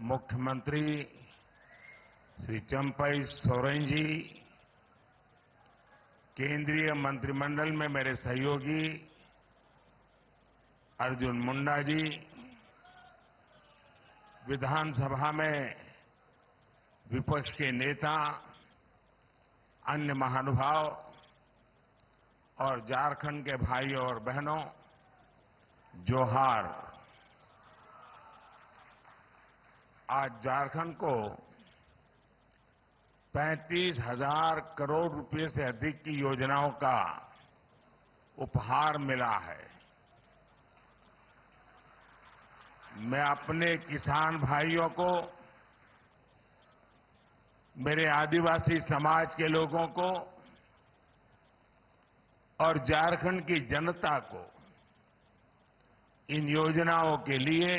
मुख्यमंत्री श्री चंपई सोरेन जी, केंद्रीय मंत्रिमंडल में मेरे सहयोगी अर्जुन मुंडा जी, विधानसभा में विपक्ष के नेता, अन्य महानुभाव और झारखंड के भाइयों और बहनों, जोहार। आज झारखंड को 35,000 करोड़ रुपए से अधिक की योजनाओं का उपहार मिला है। मैं अपने किसान भाइयों को, मेरे आदिवासी समाज के लोगों को और झारखंड की जनता को इन योजनाओं के लिए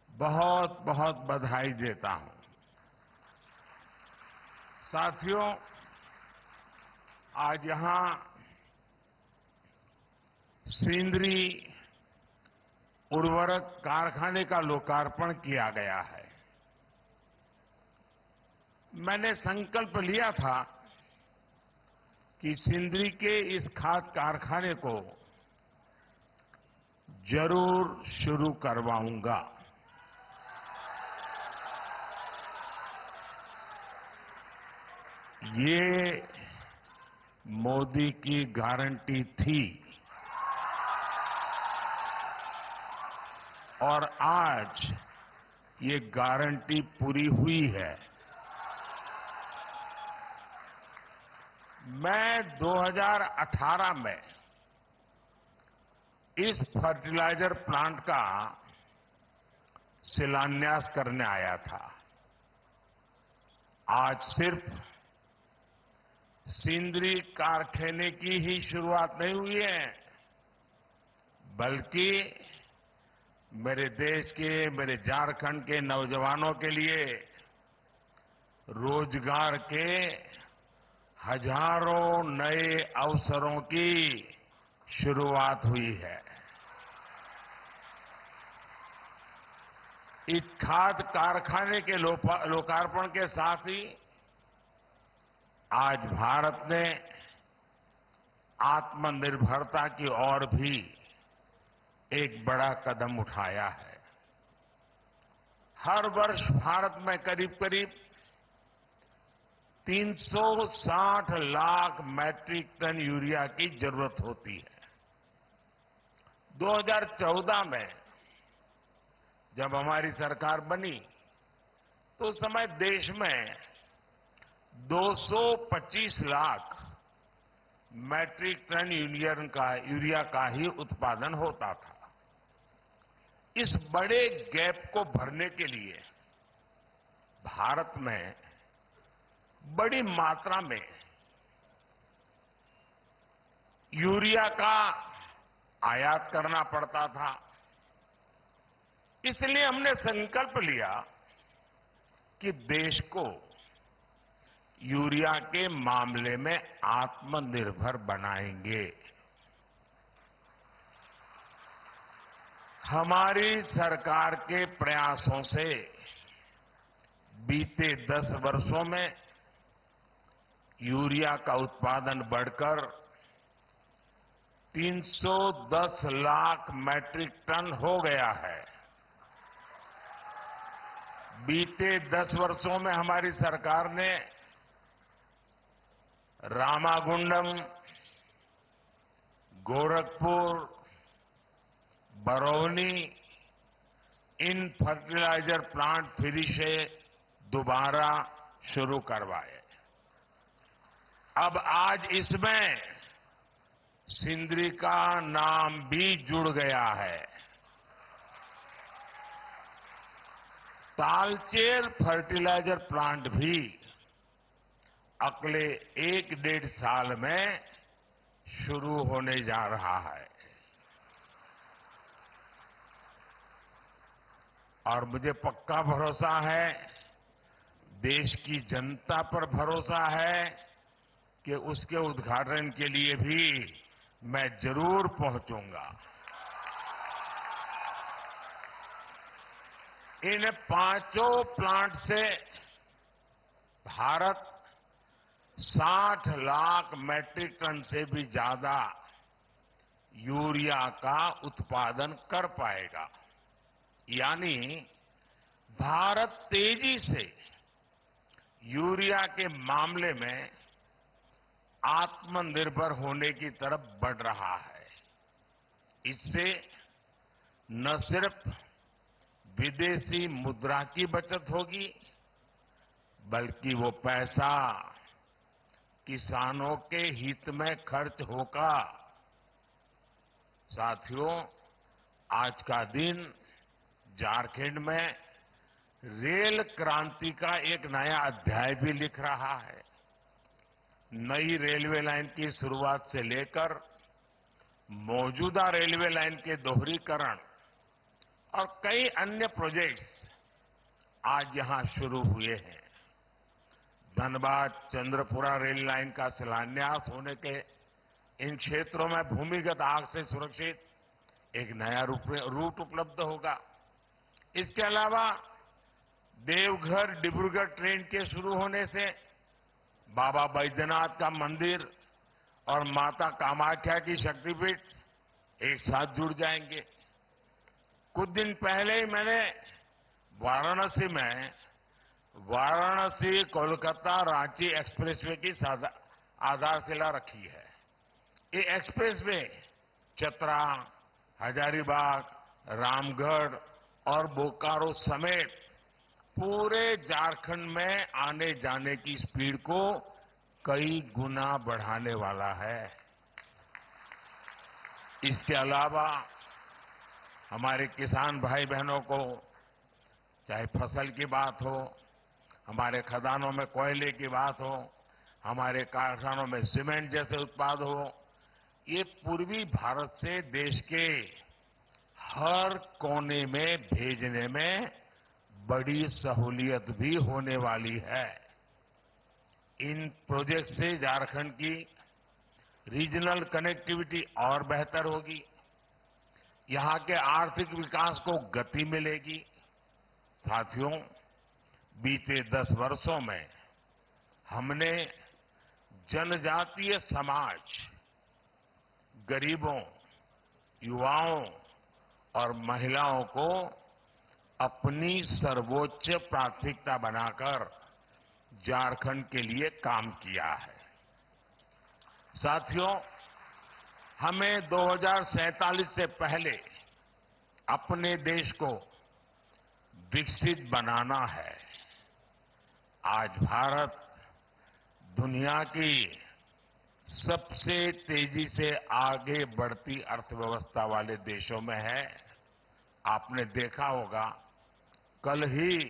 बहुत बहुत बधाई देता हूं। साथियों, आज यहां सिंदरी उर्वरक कारखाने का लोकार्पण किया गया है। मैंने संकल्प लिया था कि सिंदरी के इस खाद कारखाने को जरूर शुरू करवाऊंगा। ये मोदी की गारंटी थी और आज ये गारंटी पूरी हुई है। मैं 2018 में इस फर्टिलाइजर प्लांट का शिलान्यास करने आया था। आज सिर्फ सिंदरी कारखाने की ही शुरुआत नहीं हुई है, बल्कि मेरे देश के, मेरे झारखंड के नौजवानों के लिए रोजगार के हजारों नए अवसरों की शुरुआत हुई है। इस खाद कारखाने के लोकार्पण के साथ ही आज भारत ने आत्मनिर्भरता की ओर भी एक बड़ा कदम उठाया है। हर वर्ष भारत में करीब करीब 360 लाख मैट्रिक टन यूरिया की जरूरत होती है। 2014 में जब हमारी सरकार बनी तो उस समय देश में 225 लाख मैट्रिक टन यूरिया का ही उत्पादन होता था। इस बड़े गैप को भरने के लिए भारत में बड़ी मात्रा में यूरिया का आयात करना पड़ता था। इसलिए हमने संकल्प लिया कि देश को यूरिया के मामले में आत्मनिर्भर बनाएंगे। हमारी सरकार के प्रयासों से बीते 10 वर्षों में यूरिया का उत्पादन बढ़कर 310 लाख मैट्रिक टन हो गया है। बीते 10 वर्षों में हमारी सरकार ने रामागुंडम, गोरखपुर, बरौनी इन फर्टिलाइजर प्लांट फिर से दोबारा शुरू करवाए। अब आज इसमें सिंदरी का नाम भी जुड़ गया है। तालचेर फर्टिलाइजर प्लांट भी अगले 1-1.5 साल में शुरू होने जा रहा है। और मुझे पक्का भरोसा है, देश की जनता पर भरोसा है कि उसके उद्घाटन के लिए भी मैं जरूर पहुंचूंगा। इन पांचों प्लांट से भारत 60 लाख मैट्रिक टन से भी ज्यादा यूरिया का उत्पादन कर पाएगा। यानी भारत तेजी से यूरिया के मामले में आत्मनिर्भर होने की तरफ बढ़ रहा है। इससे न सिर्फ विदेशी मुद्रा की बचत होगी, बल्कि वो पैसा किसानों के हित में खर्च होगा। साथियों, आज का दिन झारखंड में रेल क्रांति का एक नया अध्याय भी लिख रहा है। नई रेलवे लाइन की शुरुआत से लेकर मौजूदा रेलवे लाइन के दोहरीकरण और कई अन्य प्रोजेक्ट्स आज यहां शुरू हुए हैं। धनबाद चंद्रपुरा रेल लाइन का शिलान्यास होने के इन क्षेत्रों में भूमिगत आग से सुरक्षित एक नया रूट उपलब्ध होगा। इसके अलावा देवघर डिब्रूगढ़ ट्रेन के शुरू होने से बाबा बैद्यनाथ का मंदिर और माता कामाख्या की शक्तिपीठ एक साथ जुड़ जाएंगे। कुछ दिन पहले ही मैंने वाराणसी में वाराणसी कोलकाता रांची एक्सप्रेसवे की आधारशिला रखी है। ये एक्सप्रेसवे चतरा, हजारीबाग, रामगढ़ और बोकारो समेत पूरे झारखंड में आने जाने की स्पीड को कई गुना बढ़ाने वाला है। इसके अलावा हमारे किसान भाई बहनों को चाहे फसल की बात हो, हमारे खदानों में कोयले की बात हो, हमारे कारखानों में सीमेंट जैसे उत्पाद हो, ये पूर्वी भारत से देश के हर कोने में भेजने में बड़ी सहूलियत भी होने वाली है। इन प्रोजेक्ट से झारखंड की रीजनल कनेक्टिविटी और बेहतर होगी, यहां के आर्थिक विकास को गति मिलेगी। साथियों, बीते 10 वर्षों में हमने जनजातीय समाज, गरीबों, युवाओं और महिलाओं को अपनी सर्वोच्च प्राथमिकता बनाकर झारखंड के लिए काम किया है। साथियों, हमें 2047 से पहले अपने देश को विकसित बनाना है। आज भारत दुनिया की सबसे तेजी से आगे बढ़ती अर्थव्यवस्था वाले देशों में है। आपने देखा होगा, कल ही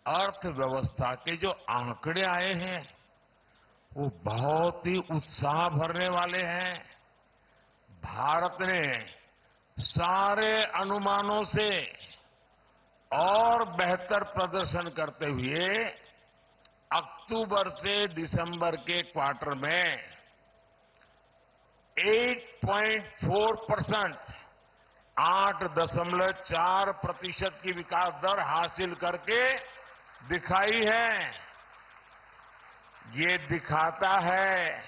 अर्थव्यवस्था के जो आंकड़े आए हैं वो बहुत ही उत्साह भरने वाले हैं। भारत ने सारे अनुमानों से और बेहतर प्रदर्शन करते हुए अक्टूबर से दिसंबर के क्वार्टर में 8.4%, 8.4% की विकास दर हासिल करके दिखाई है। ये दिखाता है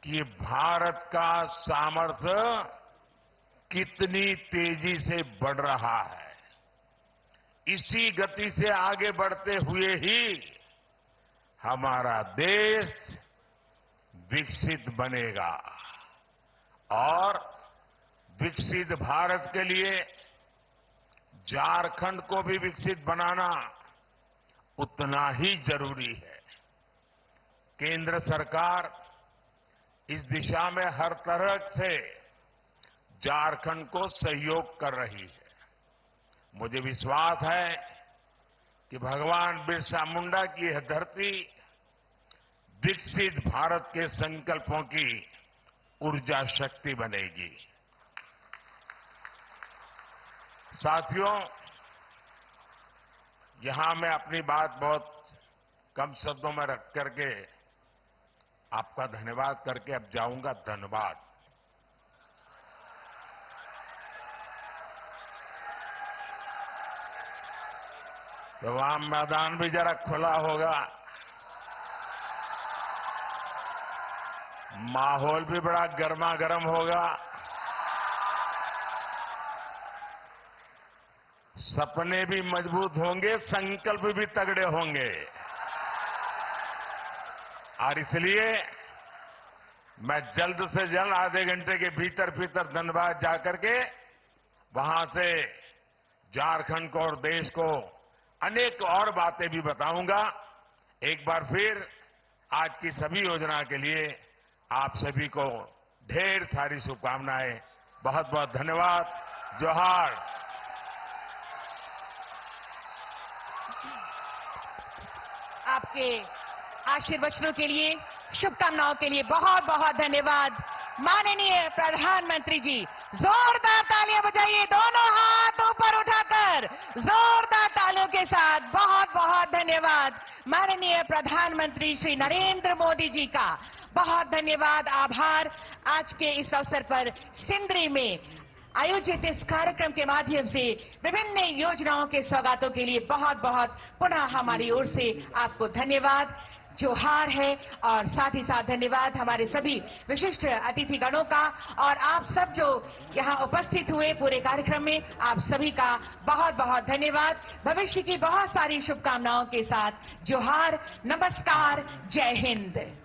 कि भारत का सामर्थ्य कितनी तेजी से बढ़ रहा है। इसी गति से आगे बढ़ते हुए ही हमारा देश विकसित बनेगा और विकसित भारत के लिए झारखंड को भी विकसित बनाना उतना ही जरूरी है। केंद्र सरकार इस दिशा में हर तरह से झारखंड को सहयोग कर रही है। मुझे विश्वास है कि भगवान बिरसा मुंडा की यह धरती विकसित भारत के संकल्पों की ऊर्जा शक्ति बनेगी। साथियों, यहां मैं अपनी बात बहुत कम शब्दों में रख करके आपका धन्यवाद करके अब जाऊंगा। धन्यवाद। तो वहां मैदान भी जरा खुला होगा, माहौल भी बड़ा गर्मा गर्म होगा, सपने भी मजबूत होंगे, संकल्प भी तगड़े होंगे। और इसलिए मैं जल्द से जल्द आधे घंटे के भीतर भीतर धनबाद जाकर के वहां से झारखंड को और देश को अनेक और बातें भी बताऊंगा। एक बार फिर आज की सभी योजना के लिए आप सभी को ढेर सारी शुभकामनाएं। बहुत बहुत धन्यवाद। जोहार। आपके आशीर्वचनों के लिए, शुभकामनाओं के लिए बहुत बहुत धन्यवाद। माननीय प्रधानमंत्री जी, जोरदार तालियां बजाइए, दोनों हाथ ऊपर उठाकर जोरदार तालियों के साथ। बहुत बहुत धन्यवाद माननीय प्रधानमंत्री श्री नरेंद्र मोदी जी का। बहुत धन्यवाद, आभार। आज के इस अवसर पर सिंदरी में आयोजित इस कार्यक्रम के माध्यम से विभिन्न योजनाओं के सौगातों के लिए बहुत बहुत पुनः हमारी ओर से आपको धन्यवाद, जोहार है। और साथ ही साथ धन्यवाद हमारे सभी विशिष्ट अतिथिगणों का, और आप सब जो यहाँ उपस्थित हुए पूरे कार्यक्रम में, आप सभी का बहुत बहुत धन्यवाद। भविष्य की बहुत सारी शुभकामनाओं के साथ जोहार, नमस्कार, जय हिंद।